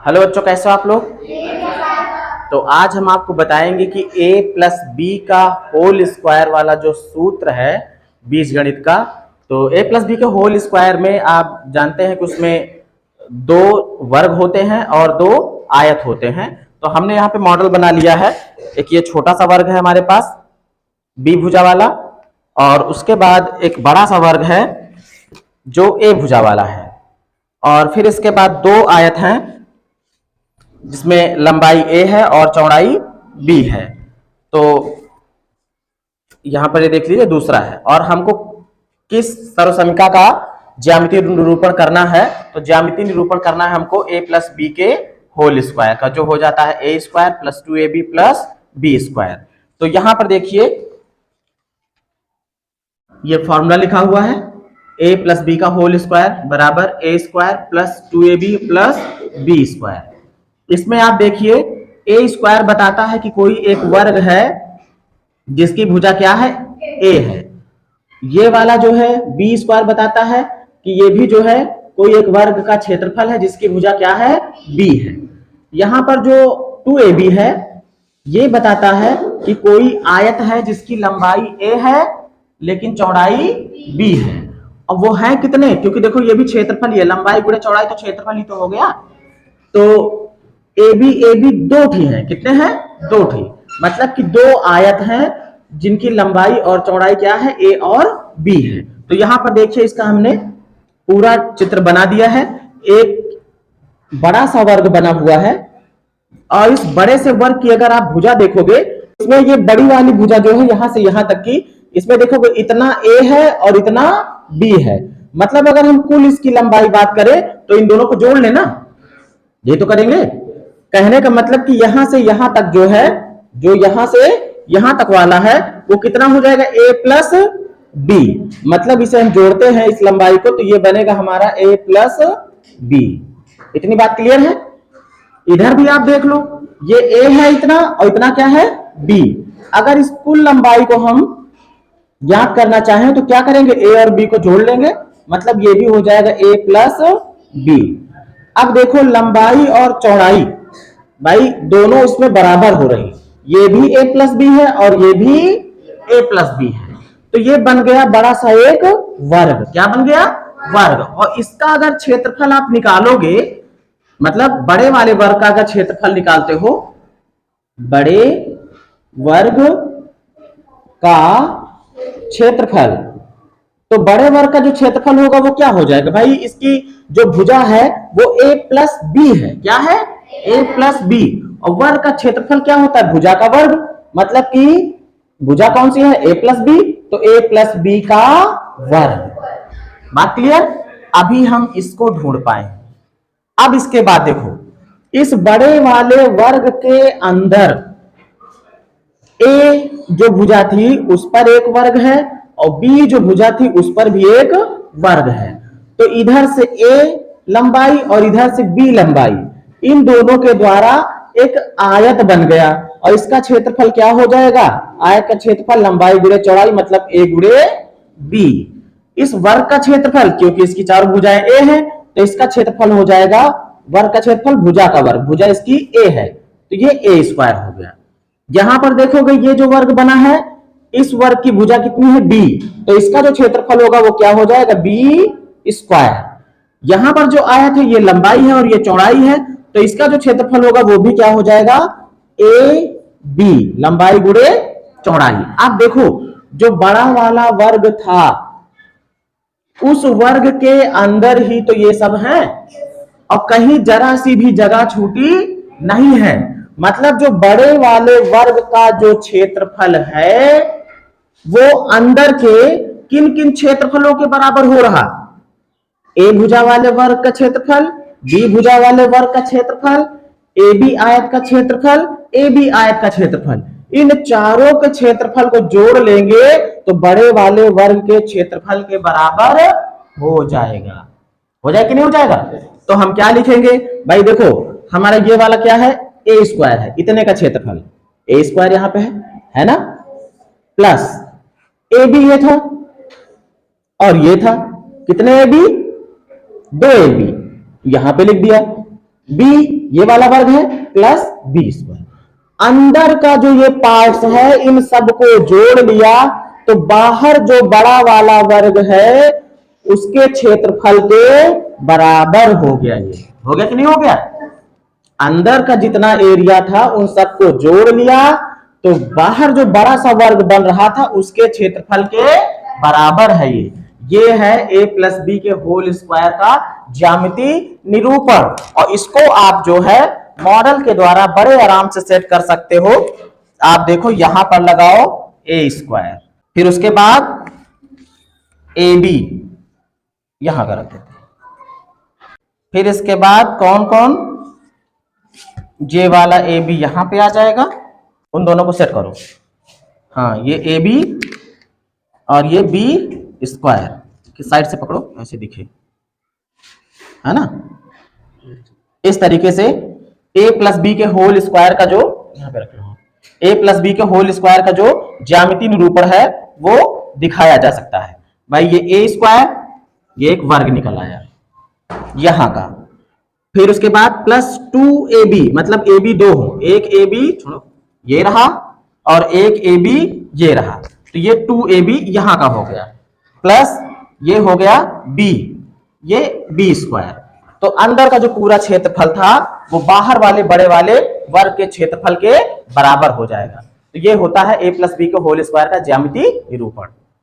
Hello बच्चों, कैसे हो आप लोग। तो आज हम आपको बताएंगे कि a प्लस बी का होल स्क्वायर वाला जो सूत्र है बीजगणित का। तो a प्लस बी के होल स्क्वायर में आप जानते हैं कि उसमें दो वर्ग होते हैं और दो आयत होते हैं। तो हमने यहाँ पे मॉडल बना लिया है। एक ये छोटा सा वर्ग है हमारे पास b भुजा वाला, और उसके बाद एक बड़ा सा वर्ग है जो a भुजा वाला है, और फिर इसके बाद दो आयत हैं जिसमें लंबाई a है और चौड़ाई b है। तो यहां पर ये देख लीजिए दूसरा है, और हमको किस सर्वसमीका का ज्यामितीय निरूपण करना है। तो ज्यामितीय निरूपण करना है हमको a प्लस बी के होल स्क्वायर का, जो हो जाता है a square plus 2ab plus B square. तो यहां पर देखिए ये फॉर्मूला लिखा हुआ है, a प्लस बी का होल स्क्वायर बराबर a square plus 2ab plus B square. इसमें आप देखिए a स्क्वायर बताता है कि कोई एक वर्ग है जिसकी भुजा क्या है, a है। ये वाला जो है b स्क्वायर बताता है कि ये भी जो है कोई एक वर्ग का क्षेत्रफल है जिसकी भुजा क्या है, b है। यहां पर जो 2ab है ये बताता है कि कोई आयत है जिसकी लंबाई a है लेकिन चौड़ाई b है। अब वो है कितने, क्योंकि देखो ये भी क्षेत्रफल ही है, लंबाई गुणे चौड़ाई तो क्षेत्रफल ही तो हो गया। तो ए बी दो ठी है, कितने हैं, दो ठी, मतलब कि दो आयत हैं जिनकी लंबाई और चौड़ाई क्या है, ए और बी है। तो यहां पर देखिए इसका हमने पूरा चित्र बना दिया है। एक बड़ा सा वर्ग बना हुआ है, और इस बड़े से वर्ग की अगर आप भुजा देखोगे, इसमें ये बड़ी वाली भुजा जो है यहां से यहां तक की, इसमें देखोगे इतना ए है और इतना बी है। मतलब अगर हम कुल इसकी लंबाई बात करें तो इन दोनों को जोड़ लेना, ये तो करेंगे। कहने का मतलब कि यहां से यहां तक जो है, जो यहां से यहां तक वाला है वो कितना हो जाएगा, a प्लस बी। मतलब इसे हम जोड़ते हैं इस लंबाई को, तो ये बनेगा हमारा a प्लस बी। इतनी बात क्लियर है। इधर भी आप देख लो, ये a है इतना और इतना क्या है, b। अगर इस कुल लंबाई को हम ज्ञात करना चाहें तो क्या करेंगे, a और b को जोड़ लेंगे, मतलब ये भी हो जाएगा a प्लस बी। अब देखो लंबाई और चौड़ाई भाई दोनों इसमें बराबर हो रही, ये भी a प्लस बी है और ये भी a प्लस बी है। तो ये बन गया बड़ा सा एक वर्ग। क्या बन गया, वर्ग। और इसका अगर क्षेत्रफल आप निकालोगे, मतलब बड़े वाले वर्ग का अगर क्षेत्रफल निकालते हो, बड़े वर्ग का क्षेत्रफल, तो बड़े वर्ग का जो क्षेत्रफल होगा वो क्या हो जाएगा भाई, इसकी जो भुजा है वो a प्लस बी है। क्या है, a प्लस बी। और वर्ग का क्षेत्रफल क्या होता है, भुजा का वर्ग। मतलब कि भुजा कौन सी है, a प्लस बी, तो a प्लस बी का वर्ग। बात क्लियर। अभी हम इसको ढूंढ पाए। अब इसके बाद देखो, इस बड़े वाले वर्ग के अंदर a जो भुजा थी उस पर एक वर्ग है और b जो भुजा थी उस पर भी एक वर्ग है। तो इधर से a लंबाई और इधर से b लंबाई, इन दोनों के द्वारा एक आयत बन गया, और इसका क्षेत्रफल क्या हो जाएगा, आयत का क्षेत्रफल लंबाई गुणे चौड़ाई, मतलब a गुणे b। इस वर्ग का क्षेत्रफल, क्योंकि इसकी चारों भुजाएं a है, तो इसका क्षेत्रफल हो जाएगा, वर्ग का क्षेत्रफल भुजा का वर्ग, भुजा इसकी a है, तो ये a स्क्वायर हो गया। यहां पर देखोगे ये जो वर्ग बना है, इस वर्ग की भुजा कितनी है, b, तो इसका जो क्षेत्रफल होगा वो क्या हो जाएगा, b स्क्वायर। यहां पर जो आयत है ये लंबाई है और ये चौड़ाई है, तो इसका जो क्षेत्रफल होगा वो भी क्या हो जाएगा, a b, लंबाई गुणे चौड़ाई। अब देखो जो बड़ा वाला वर्ग था उस वर्ग के अंदर ही तो ये सब है, और कहीं जरा सी भी जगह छूटी नहीं है। मतलब जो बड़े वाले वर्ग का जो क्षेत्रफल है वो अंदर के किन किन क्षेत्रफलों के बराबर हो रहा, a भुजा वाले वर्ग का क्षेत्रफल, b भुजा वाले वर्ग का क्षेत्रफल, ab आयत का क्षेत्रफल, ab आयत का क्षेत्रफल, इन चारों के क्षेत्रफल को जोड़ लेंगे तो बड़े वाले वर्ग के क्षेत्रफल के बराबर हो जाएगा। हो जाए कि नहीं हो जाएगा। तो हम क्या लिखेंगे भाई, देखो हमारा ये वाला क्या है, a स्क्वायर है, इतने का क्षेत्रफल a स्क्वायर यहां पे है ना, प्लस ab ये था और ये था, कितने ab, दो ab, यहां पे लिख दिया। बी ये वाला वर्ग है प्लस बी स्क्वायर। अंदर का जो ये पार्ट्स है इन सबको जोड़ लिया तो बाहर जो बड़ा वाला वर्ग है उसके क्षेत्रफल के बराबर हो गया। ये हो गया कि नहीं हो गया? अंदर का जितना एरिया था उन सबको जोड़ लिया तो बाहर जो बड़ा सा वर्ग बन रहा था उसके क्षेत्रफल के बराबर है। ये है a प्लस बी के होल स्क्वायर का ज्यामिति निरूपण। और इसको आप जो है मॉडल के द्वारा बड़े आराम से सेट कर सकते हो। आप देखो यहां पर लगाओ a स्क्वायर, फिर उसके बाद ए बी यहां का रख देते, फिर इसके बाद कौन कौन, जे वाला ए बी यहां पे आ जाएगा। उन दोनों को सेट करो। हाँ ये ए बी और ये बी स्क्वायर की साइड से पकड़ो, ऐसे दिखे, है ना। इस तरीके से ए प्लस बी के होल स्क्वायर का जो यहां पे रख लो, ए प्लस बी के होल स्क्वायर का जो ज्यामिति निरूपण है वो दिखाया जा सकता है। भाई ये ए स्क्वायर, ये एक वर्ग निकल आया यहां का, फिर उसके बाद प्लस 2ab, मतलब ए बी दो हो, एक ए बी छोड़ो ये रहा और एक ए बी ये रहा, तो ये 2ab यहां का हो गया, प्लस ये हो गया b, ये बी स्क्वायर। तो अंदर का जो पूरा क्षेत्रफल था वो बाहर वाले बड़े वाले वर्ग के क्षेत्रफल के बराबर हो जाएगा। तो ये होता है a प्लस बी के होल स्क्वायर का ज्यामिति निरूपण।